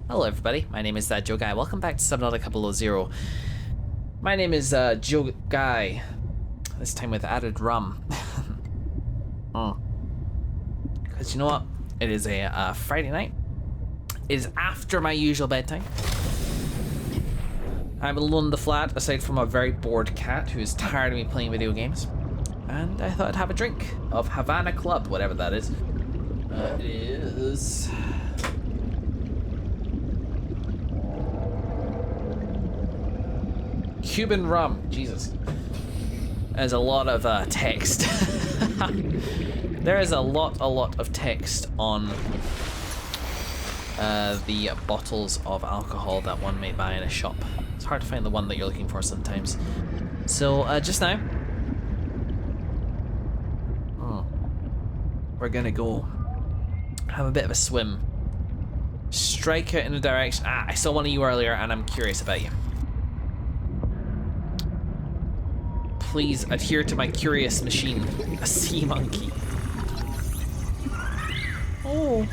Hello everybody, my name is Joe Guy. Welcome back to Subnautica Below Zero. My name is Joe Guy, this time with added rum. Because you know what? It is a Friday night. It is after my usual bedtime. I'm alone in the flat, aside from a very bored cat who is tired of me playing video games. And I thought I'd have a drink of Havana Club, whatever that is. It is... Cuban rum, Jesus. There's a lot of text. There is a lot of text on the bottles of alcohol that one may buy in a shop. It's hard to find the one that you're looking for sometimes. So just now, we're gonna go have a bit of a swim. Strike out in a direction. I saw one of you earlier and I'm curious about you. Please adhere to my curious machine. A sea monkey. Oh.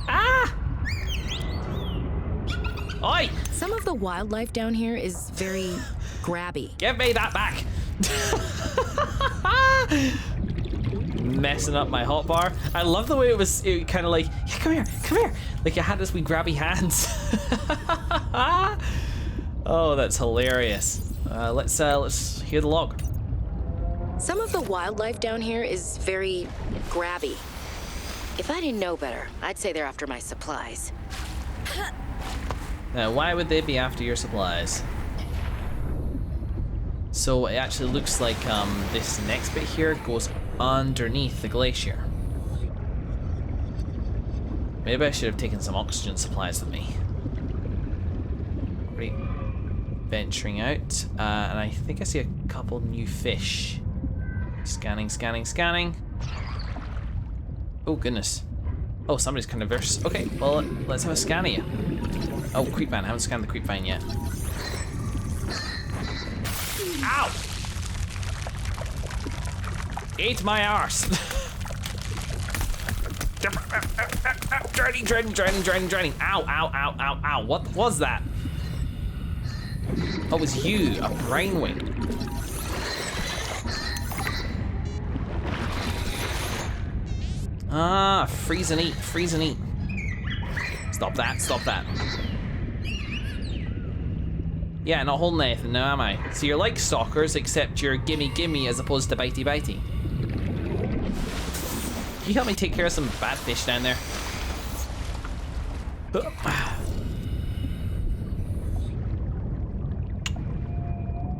Ah! Oi! Some of the wildlife down here is very grabby. Give me that back! Messing up my hotbar. I love the way it kind of like, yeah, come here. Like it had this wee grabby hands. Oh, that's hilarious. Let's hear the log. Some of the wildlife down here is very grabby. If I didn't know better, I'd say they're after my supplies. Now, why would they be after your supplies? So it actually looks like this next bit here goes underneath the glacier. Maybe I should have taken some oxygen supplies with me. Right. Venturing out, and I think I see a couple new fish. Scanning. Oh goodness. Oh, somebody's kind of verse. Okay, well let's have a scan of you. Oh, creep vine. I haven't scanned the creep vine yet. Ow! Ate my arse. Drowning. Ow. What was that? Oh, it was you, a brainwing. Ah, freeze and eat. Stop that. Yeah, not holding anything now, am I? So you're like stalkers, except you're gimme as opposed to bitey. Can you help me take care of some bad fish down there?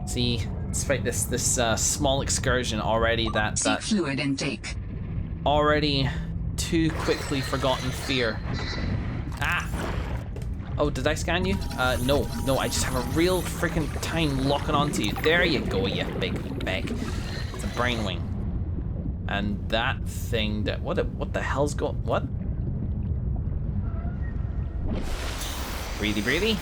See, despite this small excursion already, that fluid intake. Already too quickly forgotten fear. Ah! Oh, did I scan you? No, I just have a real freaking time locking onto you. There you go, you big bag. It's a brainwing. And that thing that, what the hell's going, what? Breathy.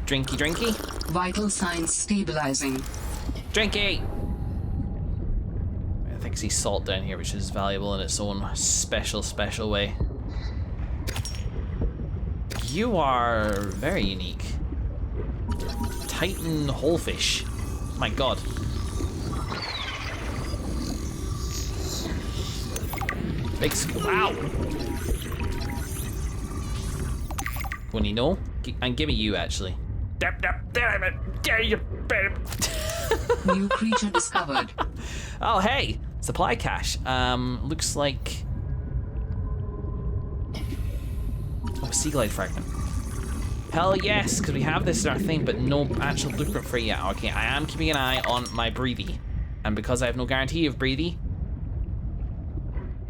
Drinky. Vital signs stabilizing. Drinky! I think I see salt down here, which is valuable in its own special way. You are very unique. Titan holefish. My god. Big ow! Winnie, no? And give me you, actually. New creature discovered. Oh, hey! Supply cache. Looks like... Oh, a sea glide fragment. Hell yes, because we have this in our thing, but no actual blueprint for it yet. Okay, I am keeping an eye on my breathy. And because I have no guarantee of breathy,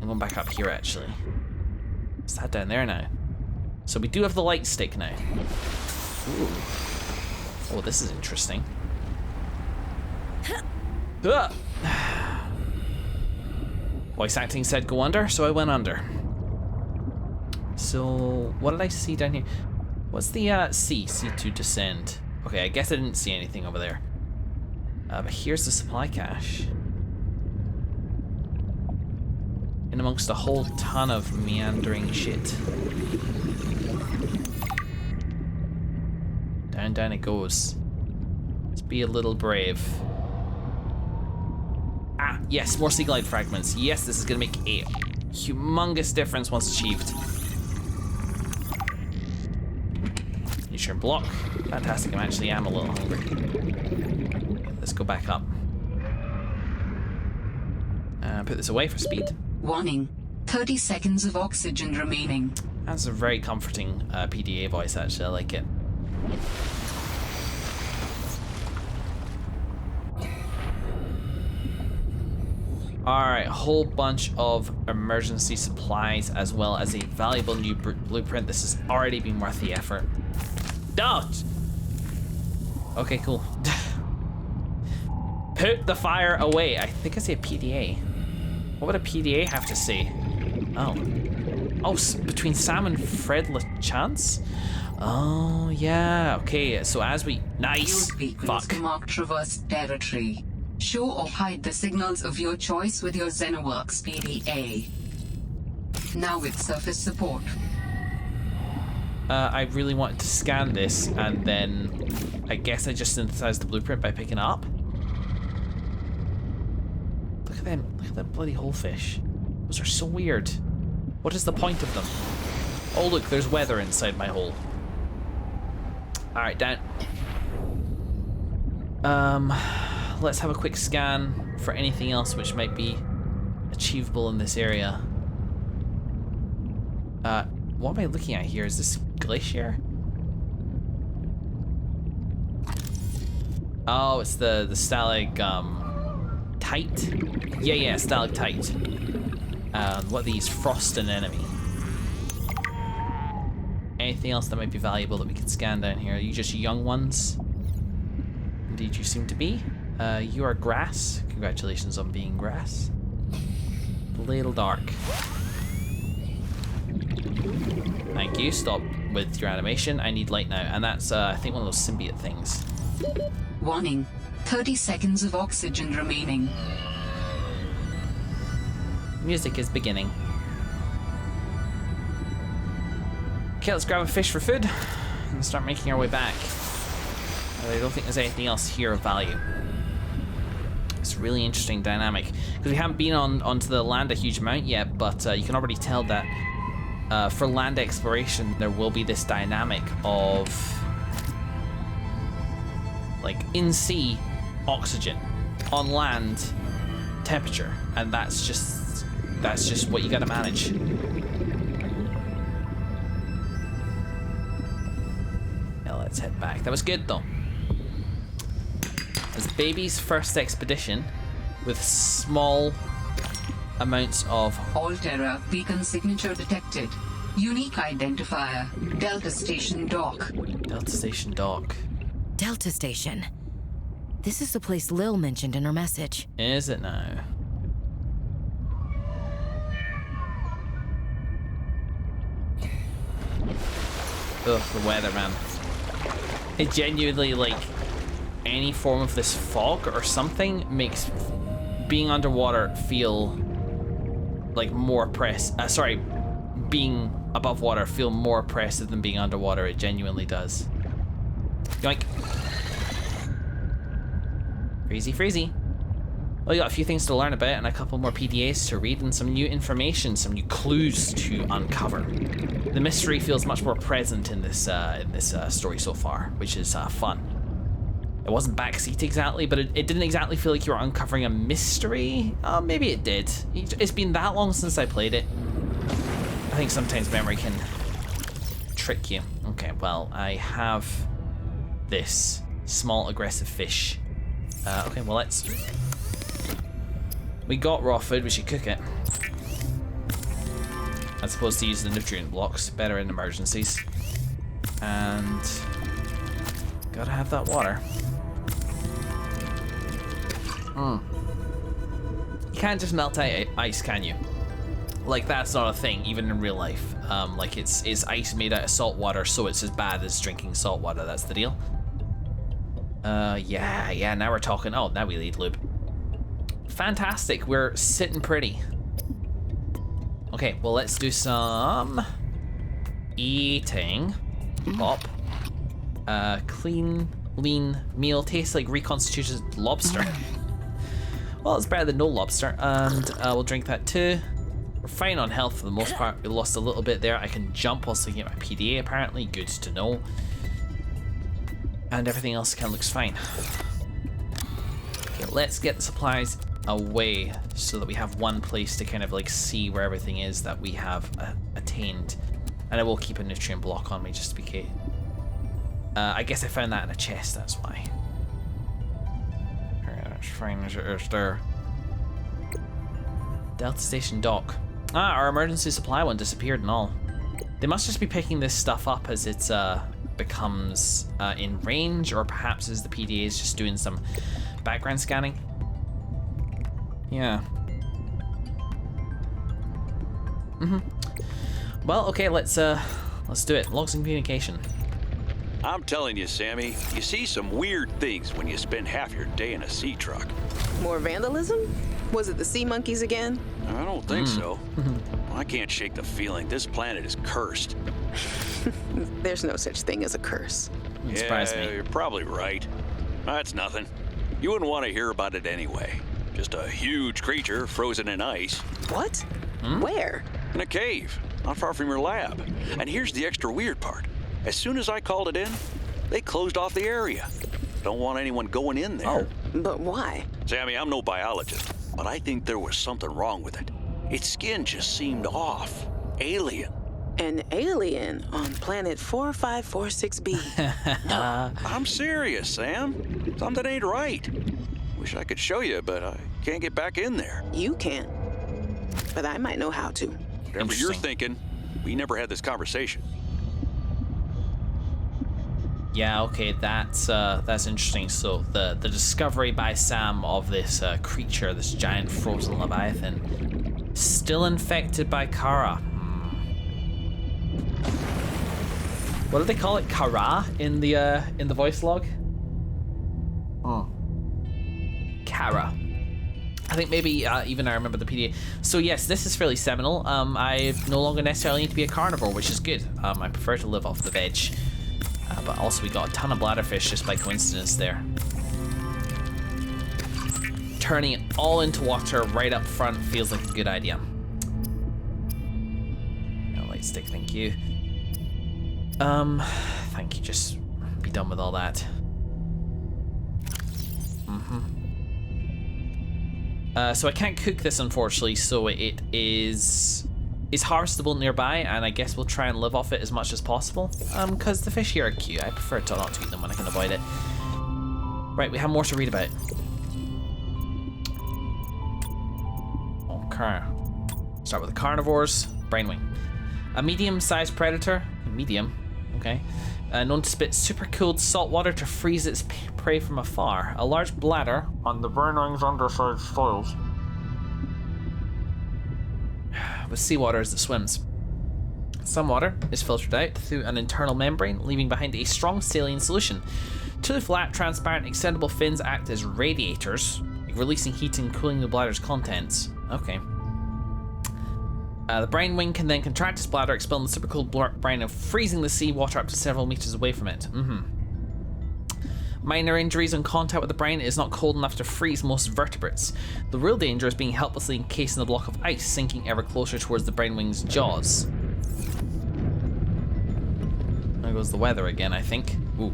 I'm going back up here, actually. Is that down there now? So we do have the light stick now. Ooh. Oh, this is interesting. Voice acting said go under, so I went under. So, what did I see down here? What's the C to descend? Okay, I guess I didn't see anything over there. But here's the supply cache. in amongst a whole ton of meandering shit. Down, down it goes. Let's be a little brave. Ah, yes, more sea glide fragments. Yes, this is gonna make a humongous difference once achieved. Nutrient block. Fantastic, I actually am a little hungry. Let's go back up. Put this away for speed. Warning. 30 seconds of oxygen remaining. That's a very comforting PDA voice, actually. I like it. Alright, a whole bunch of emergency supplies as well as a valuable new blueprint. This has already been worth the effort. Don't! Okay, cool. Put the fire away. I think I say PDA. What would a PDA have to say? Oh. Oh, between Sam and Fred LeChance? Oh, yeah. Okay, so as we... Nice! Fuck. Mark traverse territory. Show or hide the signals of your choice with your Xenoworks PDA. Now with surface support. I really wanted to scan this, and then I guess I just synthesized the blueprint by picking it up. Look at them. Look at that bloody whole fish. Those are so weird. What is the point of them? Oh look, there's weather inside my hole. Alright, down. Let's have a quick scan for anything else which might be achievable in this area. What am I looking at here? Is this glacier? Oh, it's the stalagmite. Yeah, stalactite. What are these? Frost and enemy. Anything else that might be valuable that we can scan down here? Are you just young ones? Indeed, you seem to be. You are grass. Congratulations on being grass. A little dark. Thank you. Stop with your animation. I need light now. And that's, I think, one of those symbiote things. Warning. 30 seconds of oxygen remaining. Music is beginning. Okay, let's grab a fish for food and start making our way back. I don't think there's anything else here of value. It's a really interesting dynamic because we haven't been onto the land a huge amount yet, but you can already tell that for land exploration there will be this dynamic of like in sea oxygen, on land temperature, and that's just what you gotta manage. Now let's head back. That was good though. It's Baby's first expedition with small amounts of... Alterra beacon signature detected. Unique identifier. Delta Station Dock. Delta Station Dock. Delta Station. This is the place Lil mentioned in her message. Is it now? Ugh, the weather, man. It genuinely, like, any form of this fog or something makes being underwater feel like more being above water feel more oppressive than being underwater. It genuinely does. Yoink. Freezy, freezy. Well, you got a few things to learn about and a couple more PDAs to read and some new information, some new clues to uncover. The mystery feels much more present in this story so far, which is fun. It wasn't backseat exactly, but it didn't exactly feel like you were uncovering a mystery. Maybe it did. It's been that long since I played it. I think sometimes memory can trick you. Okay, well, I have this small aggressive fish. Okay, well, we got raw food, we should cook it. As opposed to use the nutrient blocks, better in emergencies. And gotta have that water. You can't just melt ice, can you? Like, that's not a thing, even in real life. Like, is ice made out of salt water, so it's as bad as drinking salt water, that's the deal. Yeah, now we're talking. Oh, now we need lube. Fantastic, we're sitting pretty. Okay, well, let's do some eating. Pop. Clean, lean meal. Tastes like reconstituted lobster. Well, it's better than no lobster. And we'll drink that too. We're fine on health for the most part. We lost a little bit there. I can jump whilst looking at my PDA, apparently. Good to know. And everything else kind of looks fine. Okay, let's get the supplies away so that we have one place to kind of like see where everything is that we have attained. And I will keep a nutrient block on me just to be case. I guess I found that in a chest, that's why. Alright, that's fine as it is there. Delta Station dock. Ah, our emergency supply one disappeared and all. They must just be picking this stuff up as it becomes in range, or perhaps as the PDA is just doing some background scanning. Yeah. Well, okay, let's do it. Logs and communication. I'm telling you, Sammy, you see some weird things when you spend half your day in a sea truck. More vandalism? Was it the sea monkeys again? I don't think so. I can't shake the feeling this planet is cursed. There's no such thing as a curse. It surprised me. You're probably right. That's nothing. You wouldn't want to hear about it anyway. Just a huge creature frozen in ice. What? Where? In a cave, not far from your lab. And here's the extra weird part. As soon as I called it in, they closed off the area. Don't want anyone going in there. Oh. But why? Sammy, I'm no biologist, but I think there was something wrong with it. Its skin just seemed off. Alien. An alien on planet 4546b. No. I'm serious, Sam. Something ain't right. Wish I could show you, but I can't get back in there. You can. But I might know how to. Whatever you're thinking, we never had this conversation. Yeah, okay, that's interesting. So the discovery by Sam of this creature, this giant frozen leviathan, still infected by Kara. What do they call it? Kara in the voice log? Kara. I think maybe even I remember the PDA. So yes, this is fairly seminal. I no longer necessarily need to be a carnivore, which is good. I prefer to live off the veg. But also we got a ton of bladderfish just by coincidence there. Turning it all into water right up front feels like a good idea. No light stick, thank you. Thank you, just be done with all that. So I can't cook this, unfortunately, so it is harvestable nearby, and I guess we'll try and live off it as much as possible. Because the fish here are cute. I prefer to not to eat them when I can avoid it. Right, we have more to read about. Okay. Start with the carnivores. Brainwing. A medium-sized predator. Medium. Okay. Known to spit super-cooled salt water to freeze its prey from afar. A large bladder on the brainwing's underside soils. With seawater as it swims. Some water is filtered out through an internal membrane, leaving behind a strong saline solution. Two flat, transparent, extendable fins act as radiators, releasing heat and cooling the bladder's contents. Okay. The brine wing can then contract its bladder, expelling the supercooled brine and freezing the seawater up to several meters away from it. Minor injuries on contact with the brine is not cold enough to freeze most vertebrates. The real danger is being helplessly encased in a block of ice, sinking ever closer towards the brine wing's jaws. There goes the weather again, I think. Ooh.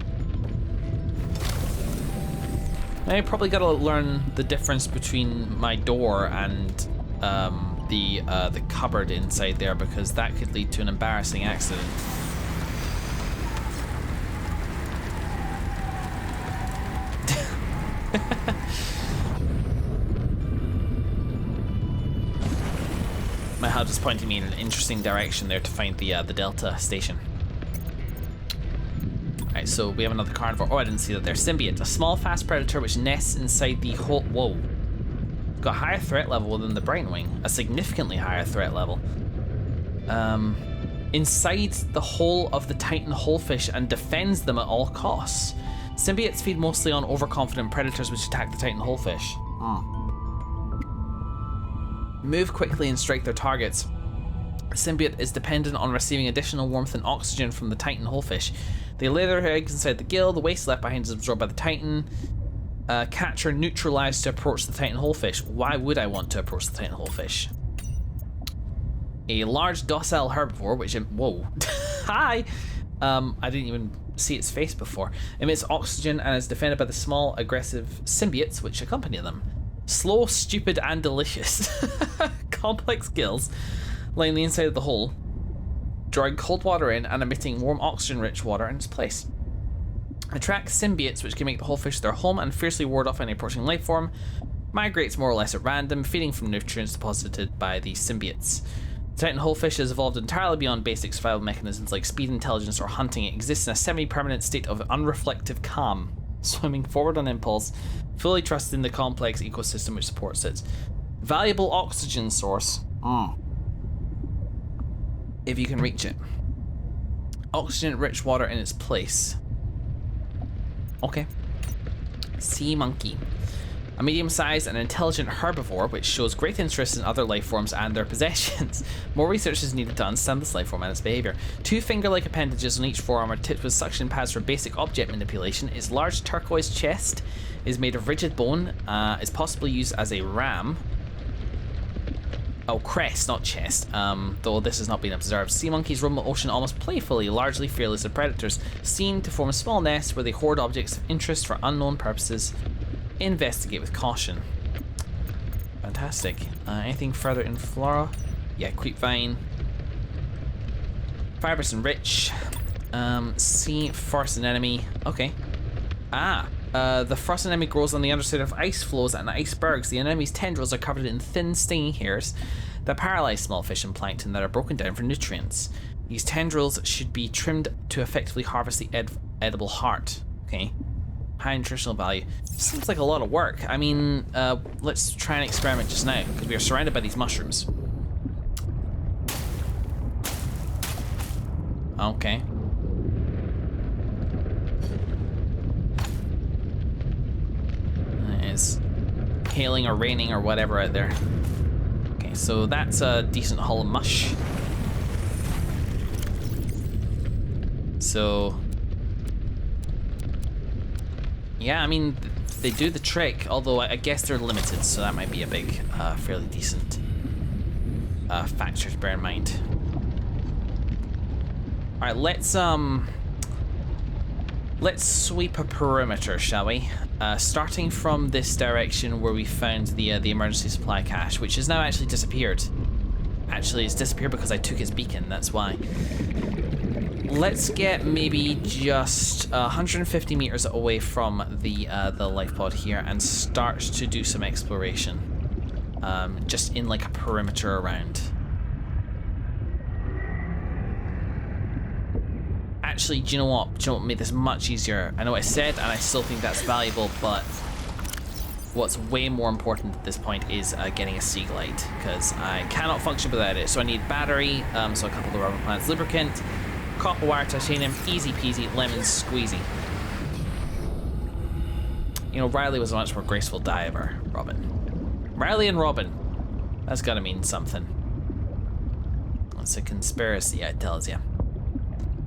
I probably gotta learn the difference between my door and the cupboard inside there, because that could lead to an embarrassing accident. My HUD is pointing me in an interesting direction there to find the Delta station. Alright, so we have another carnivore. Oh, I didn't see that there. Symbiote, a small, fast predator which nests inside the whole. Whoa. Got a higher threat level within the brain wing. A significantly higher threat level. Inside the hull of the Titan hullfish and defends them at all costs. Symbiotes feed mostly on overconfident predators which attack the Titan hullfish. Move quickly and strike their targets. symbiote is dependent on receiving additional warmth and oxygen from the Titan holefish. They lay their eggs inside the gill, the waste left behind is absorbed by the Titan. Catcher neutralized to approach the Titan holefish. Why would I want to approach the Titan holefish? A large docile herbivore, which... Whoa. Hi! I didn't even see its face before. Emits oxygen and is defended by the small, aggressive symbiotes which accompany them. Slow, stupid, and delicious. Complex gills laying the inside of the hole, drawing cold water in and emitting warm oxygen-rich water in its place. Attracts symbiotes which can make the holefish their home and fiercely ward off any approaching life form. Migrates more or less at random, feeding from nutrients deposited by the symbiotes. The Titan holefish has evolved entirely beyond basic survival mechanisms like speed, intelligence, or hunting. It exists in a semi-permanent state of unreflective calm, swimming forward on impulse, fully trusting the complex ecosystem which supports it. Valuable oxygen source. If you can reach it. Oxygen-rich water in its place. Okay. Sea monkey. A medium-sized and intelligent herbivore which shows great interest in other life forms and their possessions. More research is needed to understand this life form and its behavior. 2 finger-like appendages on each forearm are tipped with suction pads for basic object manipulation. Its large turquoise chest is made of rigid bone, is possibly used as a ram. Oh, crest, not chest, though this has not been observed. Sea monkeys roam the ocean almost playfully, largely fearless of predators, seen to form small nests where they hoard objects of interest for unknown purposes. Investigate with caution. Fantastic. Anything further in flora? Yeah, creepvine. Fibrous and rich. Sea forest anemone. Okay. The frost anemone grows on the underside of ice floes and icebergs. The anemone's tendrils are covered in thin, stinging hairs that paralyze small fish and plankton that are broken down for nutrients. These tendrils should be trimmed to effectively harvest the edible heart. Okay. High nutritional value. Seems like a lot of work. I mean, let's try and experiment just now, because we are surrounded by these mushrooms. Okay. It's hailing or raining or whatever out there. Okay, so that's a decent hull of mush. So... yeah, I mean, they do the trick, although I guess they're limited, so that might be a big, fairly decent factor to bear in mind. Alright, let's sweep a perimeter, shall we? Starting from this direction where we found the emergency supply cache, which has now actually disappeared. Actually, it's disappeared because I took its beacon, that's why. Let's get maybe just 150 meters away from the life pod here and start to do some exploration. Just in like a perimeter around. Actually, do you know what? Do you know what made this much easier? I know I said, and I still think that's valuable, but what's way more important at this point is getting a sea glide, because I cannot function without it. So I need battery, so a couple of the rubber plants, lubricant, copper wire, titanium, easy peasy, lemon squeezy. You know, Riley was a much more graceful diver, Robin. Riley and Robin. That's gotta mean something. It's a conspiracy, I tells you.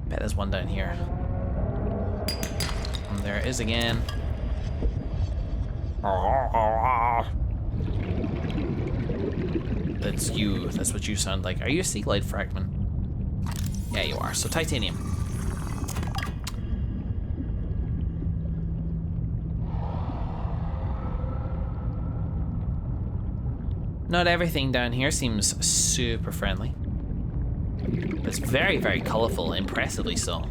Bet there's one down here. And there it is again. That's you. That's what you sound like. Are you a sea glide fragment? Yeah, you are. So titanium. Not everything down here seems super friendly. But it's very, very colorful, impressively so.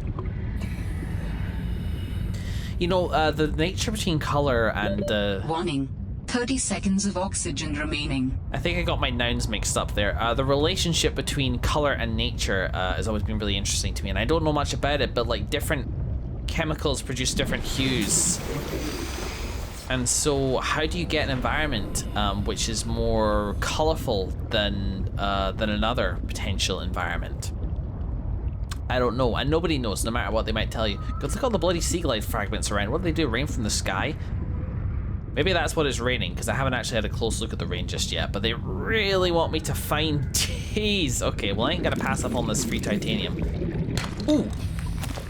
You know, the nature between color and Warning. 30 seconds of oxygen remaining. I think I got my nouns mixed up there. The relationship between color and nature has always been really interesting to me, and I don't know much about it, but like different chemicals produce different hues. And so how do you get an environment which is more colorful than another potential environment? I don't know, and nobody knows, no matter what they might tell you. Because look at all the bloody sea glide fragments around. What do they do, rain from the sky? Maybe that's what it's raining, because I haven't actually had a close look at the rain just yet, but they really want me to fine Jeez. Okay, well I ain't gonna pass up on this free titanium. Ooh,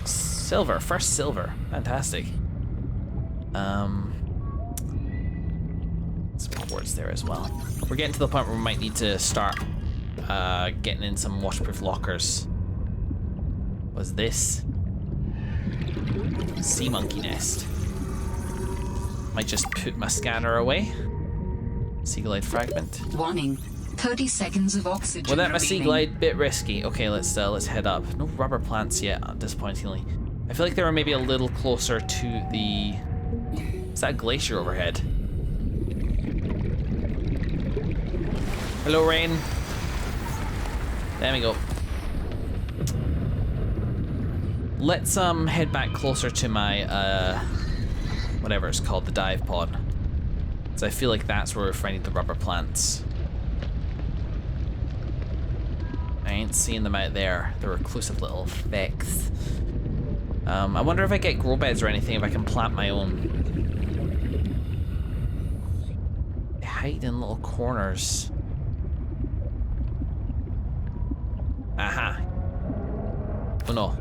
silver. First silver. Fantastic. Some quartz there as well. We're getting to the point where we might need to start getting in some waterproof lockers. What's this? Sea monkey nest. Might just put my scanner away. Sea glide fragment. Warning. 30 seconds of oxygen Without my sea remaining. glide, bit risky. Okay, let's head up. No rubber plants yet, disappointingly. I feel like they were maybe a little closer to the... Is that glacier overhead? Hello, rain. There we go. Let's head back closer to my whatever it's called, the dive pod. So I feel like that's where we're finding the rubber plants. I ain't seeing them out there. The reclusive little fecks. I wonder if I get grow beds or anything, if I can plant my own. They hide in little corners. Aha. Uno.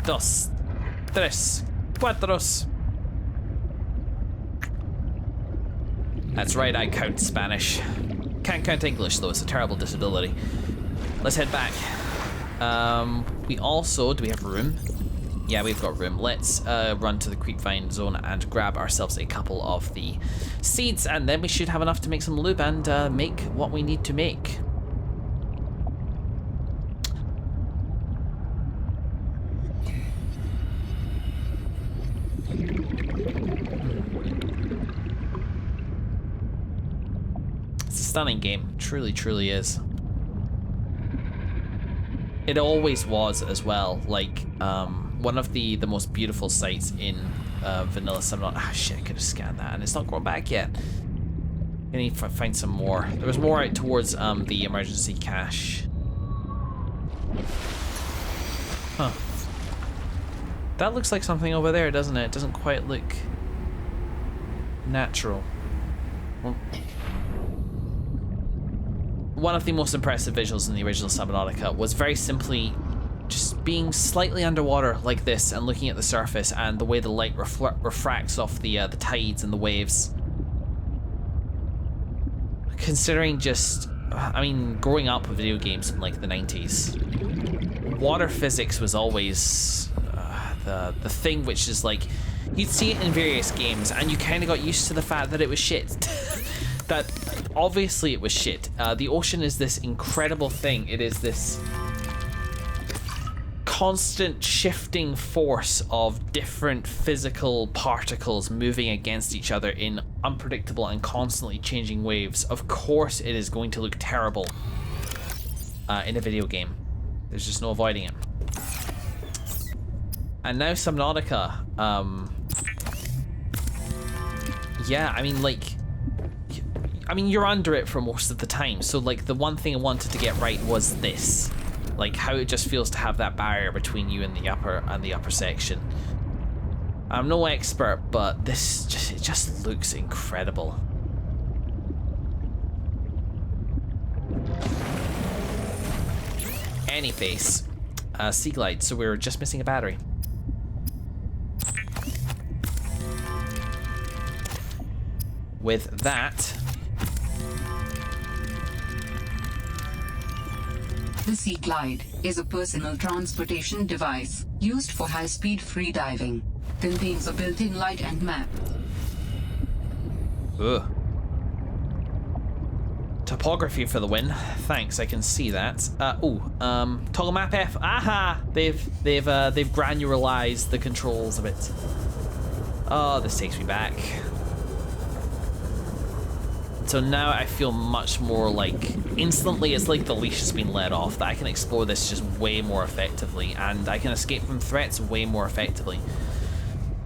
Dos. Tres. Cuatros. That's right, I count Spanish. Can't count English, though. It's a terrible disability. Let's head back. We also... Do we have room? Yeah, we've got room. Let's run to the creepvine zone and grab ourselves a couple of the seeds, and then we should have enough to make some lube and make what we need to make. It's a stunning game. Truly, truly is. It always was as well. Like, one of the most beautiful sights in vanilla Subnautica. Ah, shit, I could have scanned that, and it's not going back yet. I need to find some more. There was more out towards the emergency cache. Huh. That looks like something over there, doesn't it? It doesn't quite look natural. Well, one of the most impressive visuals in the original Subnautica was very simply just being slightly underwater like this and looking at the surface and the way the light refracts off the tides and the waves. Considering just, I mean, growing up with video games in like the 90s, water physics was always the thing which is like, you'd see it in various games and you kind of got used to the fact that it was shit. That obviously it was shit. The ocean is this incredible thing. It is this constant shifting force of different physical particles moving against each other in unpredictable and constantly changing waves. Of course it is going to look terrible in a video game. There's just no avoiding it. And now Subnautica, yeah, I mean, like, you're under it for most of the time. So like the one thing I wanted to get right was this, like how it just feels to have that barrier between you and the upper section. I'm no expert, but it just looks incredible. Any face, sea glide. So we're just missing a battery. With that. The Sea Glide is a personal transportation device used for high-speed freediving. Contains a built-in light and map. Ugh. Topography for the win. Thanks, I can see that. Toggle map F. Aha! They've granularized the controls a bit. Oh, this takes me back. So now I feel much more like, instantly it's like the leash has been let off, that I can explore this just way more effectively, and I can escape from threats way more effectively.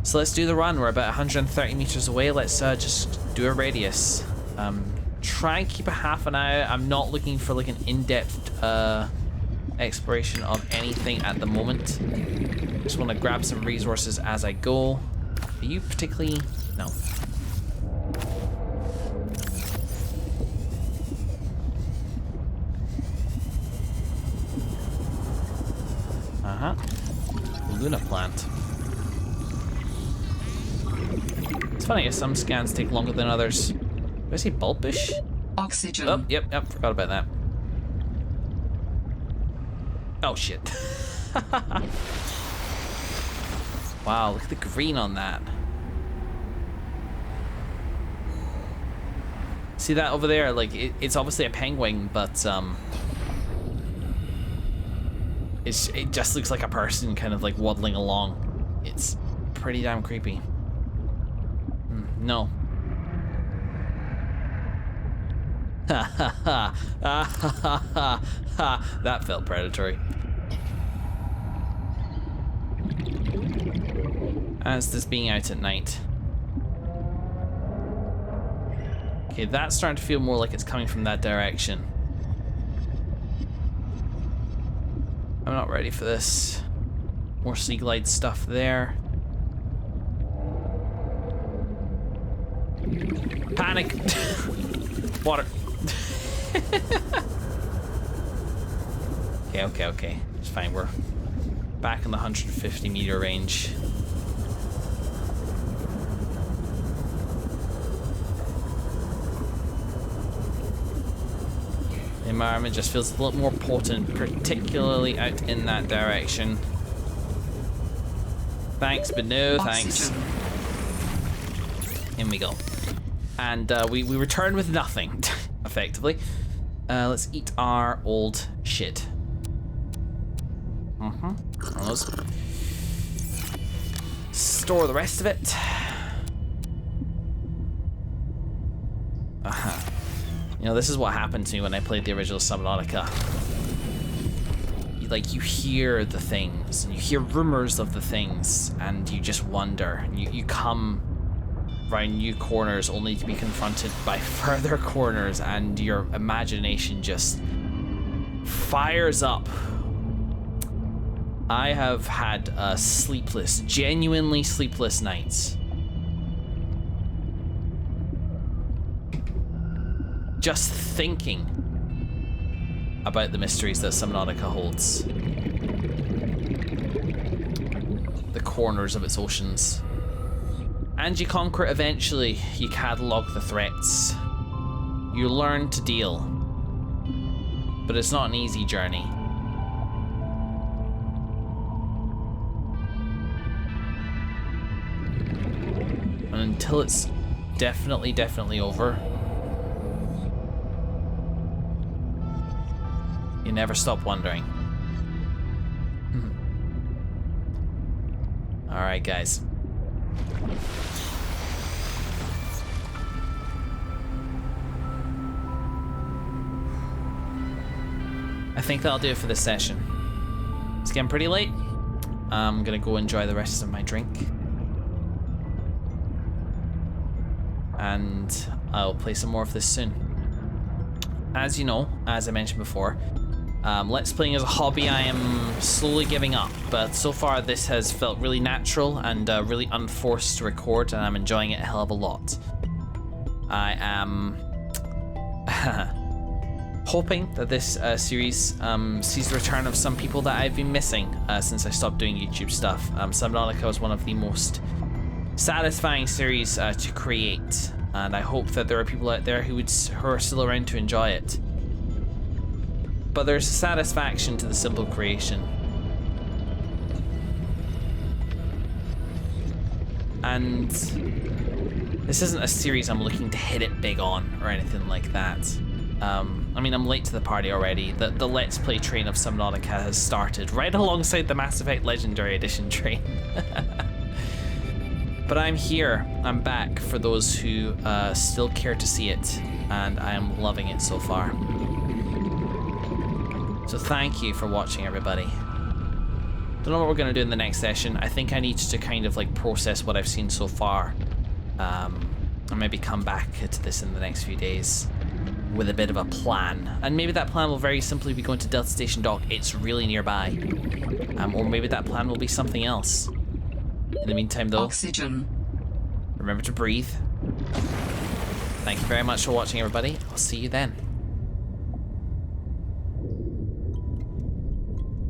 So let's do the run. We're about 130 meters away. Let's just do a radius. Try and keep a half an hour. I'm not looking for like an in-depth exploration of anything at the moment. Just want to grab some resources as I go. Are you particularly... No. Uh-huh. Luna plant. It's funny, some scans take longer than others. Did I say bulbish? Oxygen. Oh, yep, forgot about that. Oh, shit. Wow, look at the green on that. See that over there? Like, it's obviously a penguin, but, it just looks like a person kind of, like, waddling along. It's pretty damn creepy. No. Ha ha ha. Ha ha ha ha. That felt predatory. As this being out at night. Okay, that's starting to feel more like it's coming from that direction. I'm not ready for this. More sea glide stuff there. Panic! Water. Okay. It's fine. We're back in the 150 meter range. The environment just feels a little more potent, particularly out in that direction. Thanks, but no thanks. In we go. And we return with nothing, effectively. Let's eat our old shit. Those. Store the rest of it. You know, this is what happened to me when I played the original Subnautica. You hear the things, and you hear rumors of the things, and you just wonder. You come round new corners only to be confronted by further corners, and your imagination just fires up. I have had genuinely sleepless nights. Just thinking about the mysteries that Subnautica holds. The corners of its oceans. And you conquer it eventually. You catalog the threats. You learn to deal. But it's not an easy journey. And until it's definitely over, you never stop wondering. Alright, guys. I think that'll do it for this session. It's getting pretty late. I'm gonna go enjoy the rest of my drink. And I'll play some more of this soon. As you know, as I mentioned before, Let's Playing as a hobby I am slowly giving up, but so far this has felt really natural and really unforced to record, and I'm enjoying it a hell of a lot. I am hoping that this series sees the return of some people that I've been missing since I stopped doing YouTube stuff. Subnautica was one of the most satisfying series to create, and I hope that there are people out there who are still around to enjoy it. But there's a satisfaction to the simple creation. And this isn't a series I'm looking to hit it big on or anything like that. I mean, I'm late to the party already. The Let's Play train of Subnautica has started right alongside the Mass Effect Legendary Edition train. But I'm here. I'm back for those who still care to see it, and I am loving it so far. So thank you for watching, everybody. Don't know what we're going to do in the next session. I think I need to kind of like process what I've seen so far. And maybe come back to this in the next few days with a bit of a plan. And maybe that plan will very simply be going to Delta Station Dock. It's really nearby. Or maybe that plan will be something else. In the meantime, though, Oxygen. Remember to breathe. Thank you very much for watching, everybody. I'll see you then.